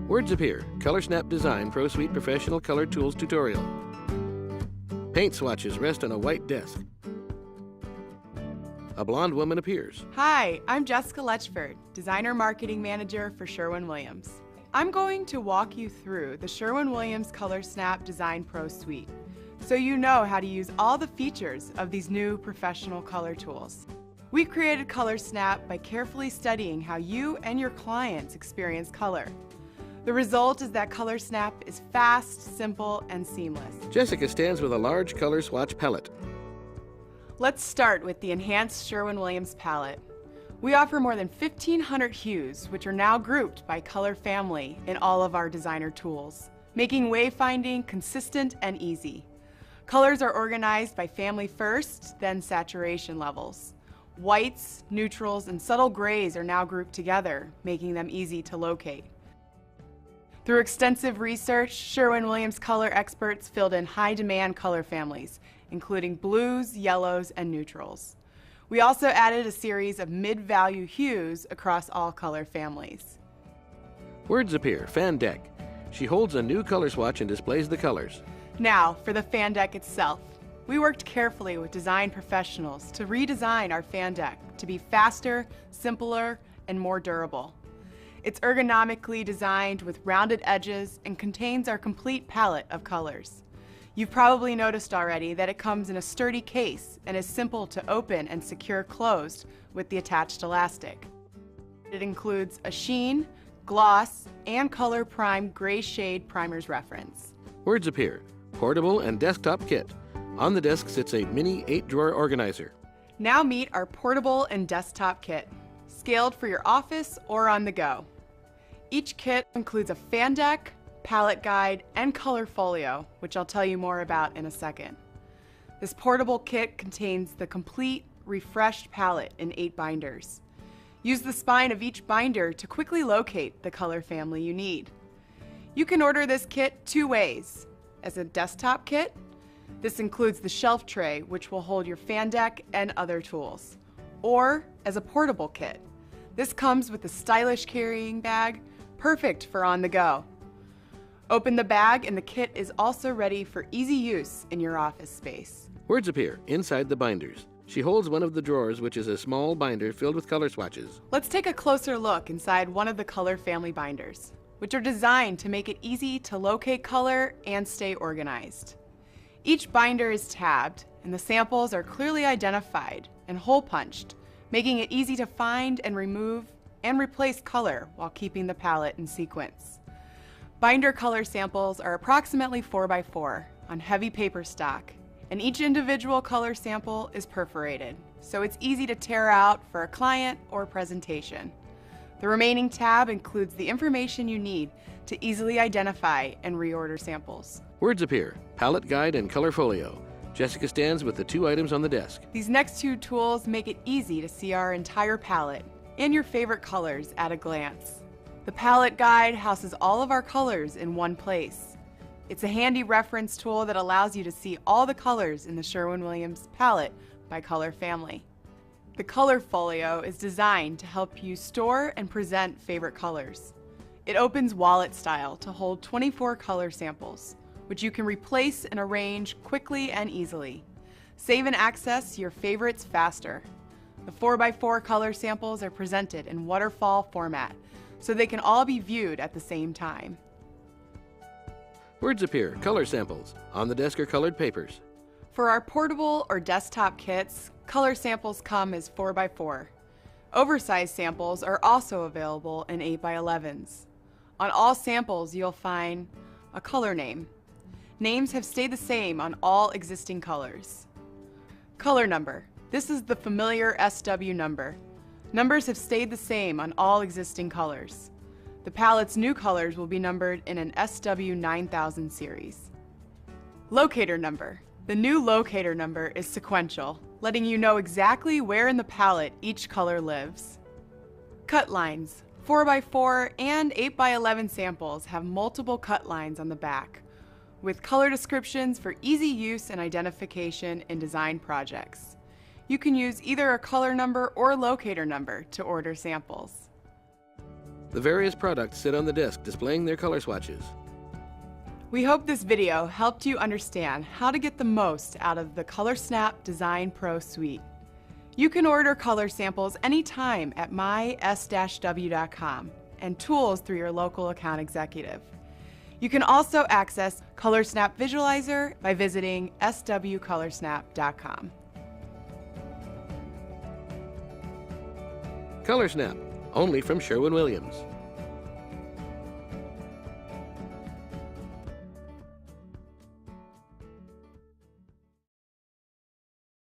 Words appear. ColorSnap Design Pro Suite Professional Color Tools Tutorial. Paint swatches rest on a white desk. A blonde woman appears. Hi, I'm Jessica Letchford, Designer Marketing Manager for Sherwin-Williams. I'm going to walk you through the Sherwin-Williams ColorSnap Design Pro Suite so you know how to use all the features of these new professional color tools. We created ColorSnap by carefully studying how you and your clients experience color. The result is that ColorSnap is fast, simple, and seamless. Jessica stands with a large color swatch palette. Let's start with the enhanced Sherwin-Williams palette. We offer more than 1,500 hues, which are now grouped by color family in all of our designer tools, making wayfinding consistent and easy. Colors are organized by family first, then saturation levels. Whites, neutrals, and subtle grays are now grouped together, making them easy to locate. Through extensive research, Sherwin-Williams color experts filled in high-demand color families, including blues, yellows, and neutrals. We also added a series of mid-value hues across all color families. Words appear. Fan deck. She holds a new color swatch and displays the colors. Now, for the fan deck itself. We worked carefully with design professionals to redesign our fan deck to be faster, simpler, and more durable. It's ergonomically designed with rounded edges and contains our complete palette of colors. You've probably noticed already that it comes in a sturdy case and is simple to open and secure closed with the attached elastic. It includes a sheen, gloss, and color prime gray shade primer's reference. Words appear. Portable and desktop kit. On the desk sits a mini 8-drawer organizer. Now meet our portable and desktop kit, scaled for your office or on the go. Each kit includes a fan deck, palette guide, and color folio, which I'll tell you more about in a second. This portable kit contains the complete, refreshed palette in 8 binders. Use the spine of each binder to quickly locate the color family you need. You can order this kit 2 ways. As a desktop kit, this includes the shelf tray, which will hold your fan deck and other tools. Or as a portable kit. This comes with a stylish carrying bag, perfect for on the go. Open the bag and the kit is also ready for easy use in your office space. Words appear inside the binders. She holds one of the drawers, which is a small binder filled with color swatches. Let's take a closer look inside one of the color family binders, which are designed to make it easy to locate color and stay organized. Each binder is tabbed and the samples are clearly identified and hole punched, making it easy to find and remove and replace color while keeping the palette in sequence. Binder color samples are approximately 4x4 on heavy paper stock, and each individual color sample is perforated, so it's easy to tear out for a client or presentation. The remaining tab includes the information you need to easily identify and reorder samples. Words appear. Palette guide and color folio. Jessica stands with the 2 items on the desk. These next 2 tools make it easy to see our entire palette and your favorite colors at a glance. The palette guide houses all of our colors in one place. It's a handy reference tool that allows you to see all the colors in the Sherwin-Williams palette by color family. The color folio is designed to help you store and present favorite colors. It opens wallet style to hold 24 color samples, which you can replace and arrange quickly and easily. Save and access your favorites faster. The 4x4 color samples are presented in waterfall format, so they can all be viewed at the same time. Words appear. Color samples. On the desk are colored papers. For our portable or desktop kits, color samples come as 4x4. Oversized samples are also available in 8x11s. On all samples, you'll find a color name. Names have stayed the same on all existing colors. Color number. This is the familiar SW number. Numbers have stayed the same on all existing colors. The palette's new colors will be numbered in an SW 9000 series. Locator number. The new locator number is sequential, letting you know exactly where in the palette each color lives. Cut lines. 4x4 and 8x11 samples have multiple cut lines on the back, with color descriptions for easy use and identification in design projects. You can use either a color number or locator number to order samples. The various products sit on the desk displaying their color swatches. We hope this video helped you understand how to get the most out of the ColorSnap Design Pro Suite. You can order color samples anytime at my-w.com and tools through your local account executive. You can also access ColorSnap Visualizer by visiting swcolorsnap.com. ColorSnap, only from Sherwin-Williams.